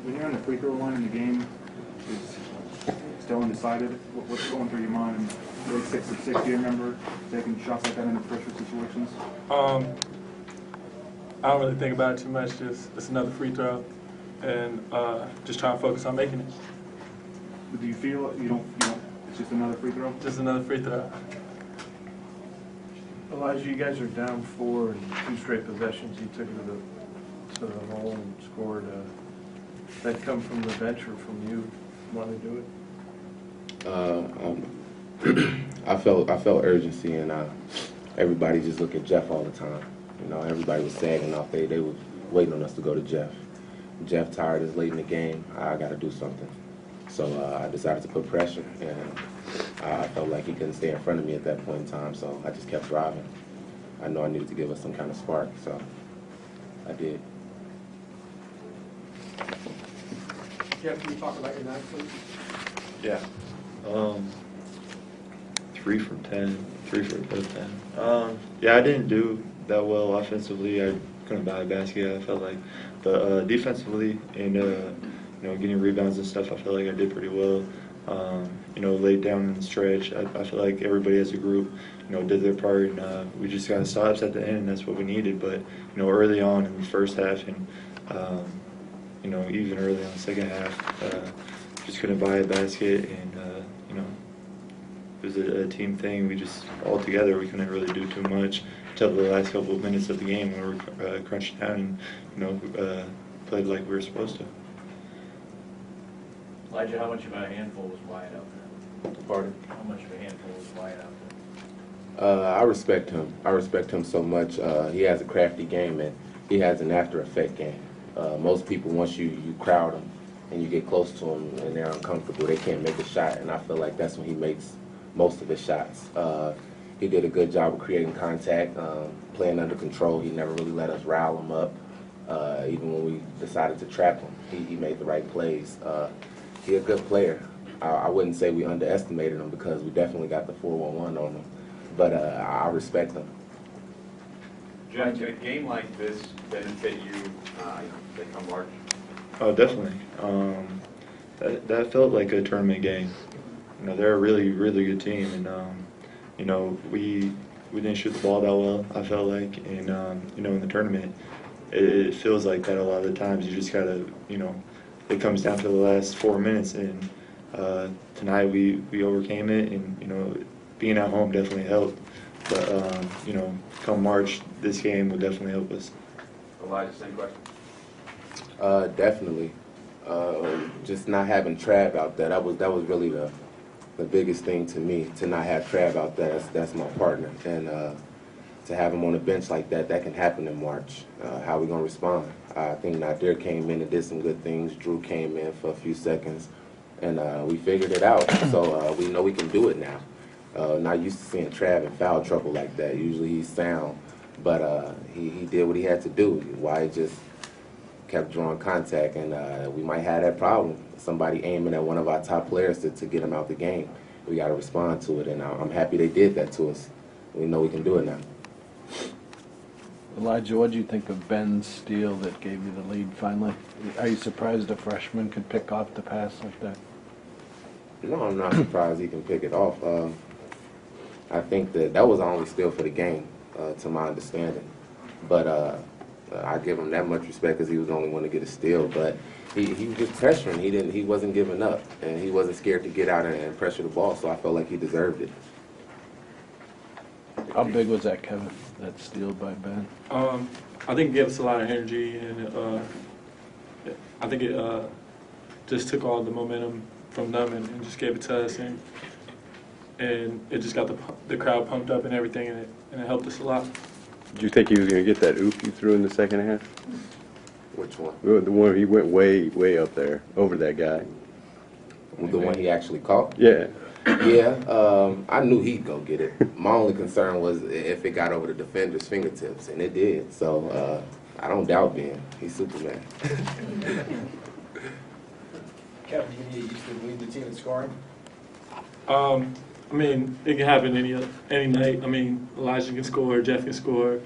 When you're on the free throw line and the game is still undecided, what's going through your mind? Really 6 of 6, do you remember taking shots like that in the pressure situations? I don't really think about it too much. Just it's another free throw, and just trying to focus on making it. But do you feel you don't? It's just another free throw. Just another free throw. Elijah, you guys are down 4 in 2 straight possessions. You took it to the hole and scored. That come from the bench or from you wanting to do it? I felt urgency, and everybody just looked at Jeff all the time. You know, everybody was sagging off. They was waiting on us to go to Jeff. Jeff tired is late in the game. I got to do something. So I decided to put pressure, and I felt like he couldn't stay in front of me at that point in time, so I just kept driving. I know I needed to give us some kind of spark, so I did. Jeff, can you talk about your night, please? Yeah. 3 for 10, 3 for 10. Yeah, I didn't do that well offensively. I couldn't buy a basket, I felt like. But defensively and you know, getting rebounds and stuff, I feel like I did pretty well. You know, laid down in the stretch. I feel like everybody as a group, you know, did their part, and we just got stops at the end, and that's what we needed. But you know, early on in the first half, and you know, even early on the second half, just couldn't buy a basket, and you know, it was a team thing. We just all together, we couldn't really do too much until the last couple of minutes of the game when we were crunched down and you know, played like we were supposed to. Elijah, how much of a handful was Wyatt out there? Pardon? How much of a handful was Wyatt out there? I respect him. I respect him so much. He has a crafty game, and he has an after-effect game. Most people, once you crowd them and you get close to them and they're uncomfortable, they can't make a shot, and I feel like that's when he makes most of his shots. He did a good job of creating contact, playing under control. He never really let us rile him up. Even when we decided to trap him, he made the right plays. He's a good player. I wouldn't say we underestimated him because we definitely got the 4-1-1 on him, but I respect him. Jack, can a game like this benefit you, they come March? Oh, definitely. That felt like a tournament game. You know, they're a really, really good team, and you know, we didn't shoot the ball that well, I felt like, and you know, in the tournament, it feels like that a lot of the times. You just gotta, you know, it comes down to the last 4 minutes, and tonight we overcame it, and you know, being at home definitely helped. But you know, come March, this game will definitely help us. Elijah, same question. Definitely. Just not having Trav out there, that was really the biggest thing to me, to not have Trav out there. That's my partner, and to have him on the bench like that can happen in March. How we gonna respond? I think Nadir came in and did some good things. Drew came in for a few seconds, and we figured it out. So we know we can do it now. Not used to seeing Trav in foul trouble like that. Usually he's sound, but he did what he had to do. Why he just kept drawing contact, and we might have that problem. Somebody aiming at one of our top players to get him out the game. We got to respond to it, and I'm happy they did that to us. We know we can do it now. Elijah, what did you think of Ben's steal that gave you the lead finally? Are you surprised a freshman could pick off the pass like that? No, I'm not surprised he can pick it off. I think that was our only steal for the game, to my understanding. But I give him that much respect because he was the only one to get a steal. But he was just pressuring. He wasn't giving up, and he wasn't scared to get out and pressure the ball. So I felt like he deserved it. How big was that, Kevin? That steal by Ben? I think it gave us a lot of energy, and I think it just took all the momentum from them and just gave it to us, and it just got the crowd pumped up and everything, and it helped us a lot. Did you think he was going to get that oop you threw in the second half? Which one? The one he went way up there over that guy. The one he actually caught? Yeah. Yeah, I knew he'd go get it. My only concern was if it got over the defender's fingertips, and it did. So I don't doubt Ben. He's Superman. Kevin, do you need to lead the team in scoring? I mean, it can happen any night. I mean, Elijah can score, Jeff can score.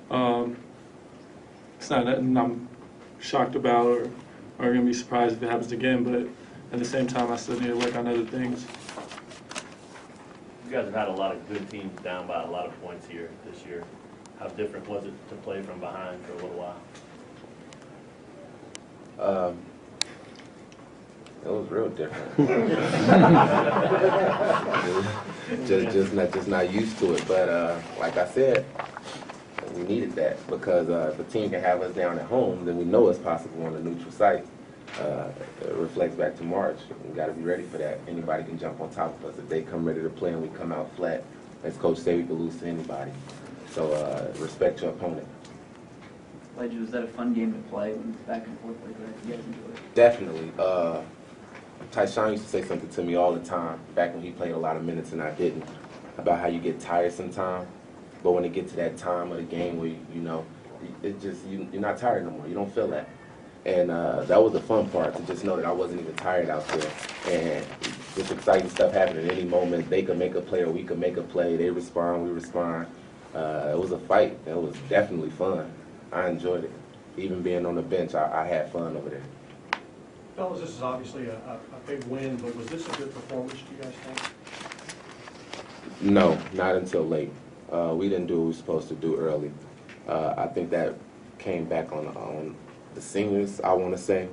It's not nothing I'm shocked about or are going to be surprised if it happens again. But at the same time, I still need to work on other things. You guys have had a lot of good teams down by a lot of points here this year. How different was it to play from behind for a little while? It was real different. just not used to it. But like I said, we needed that because if a team can have us down at home, then we know it's possible on a neutral site. It reflects back to March. We got to be ready for that. Anybody can jump on top of us if they come ready to play and we come out flat. As Coach said, we can lose to anybody. So respect your opponent. Elijah, was that a fun game to play when it's back and forth like that? You guys enjoy it? Definitely. Tyshawn used to say something to me all the time, back when he played a lot of minutes and I didn't, about how you get tired sometimes, but when it gets to that time of the game where, it just, you're not tired no more. You don't feel that. And that was the fun part, to just know that I wasn't even tired out there. And this exciting stuff happened at any moment. They could make a play or we could make a play. They respond, we respond. It was a fight. It was definitely fun. I enjoyed it. Even being on the bench, I had fun over there. Fellas, this is obviously a big win, but was this a good performance, do you guys think? No, not until late. We didn't do what we were supposed to do early. I think that came back on the seniors, I want to say.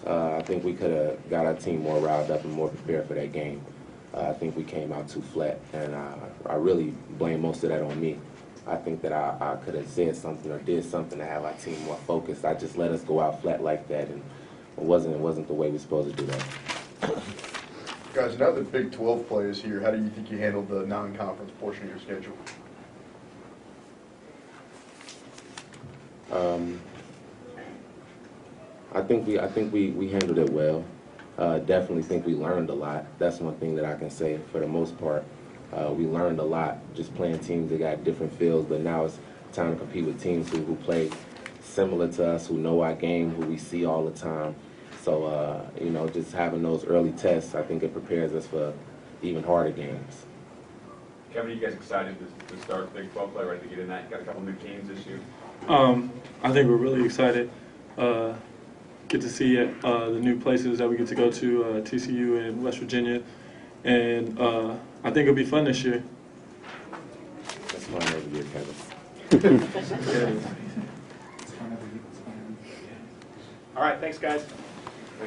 I think we could have got our team more riled up and more prepared for that game. I think we came out too flat, and I really blame most of that on me. I think that I could have said something or did something to have our team more focused. I just let us go out flat like that, and it wasn't the way we're supposed to do that. Guys, now that Big 12 play is here, how do you think you handled the non-conference portion of your schedule? I think we handled it well. Definitely think we learned a lot. That's one thing that I can say for the most part. We learned a lot just playing teams that got different feels, but now it's time to compete with teams who play similar to us, who know our game, who we see all the time. So, just having those early tests, I think it prepares us for even harder games. Kevin, are you guys excited to start Big 12 play, ready to get in that? You got a couple new teams this year? I think we're really excited. Get to see the new places that we get to go to, TCU and West Virginia. And I think it'll be fun this year. That's fun every year, Kevin. It's fun every week. It's fun. All right, thanks, guys.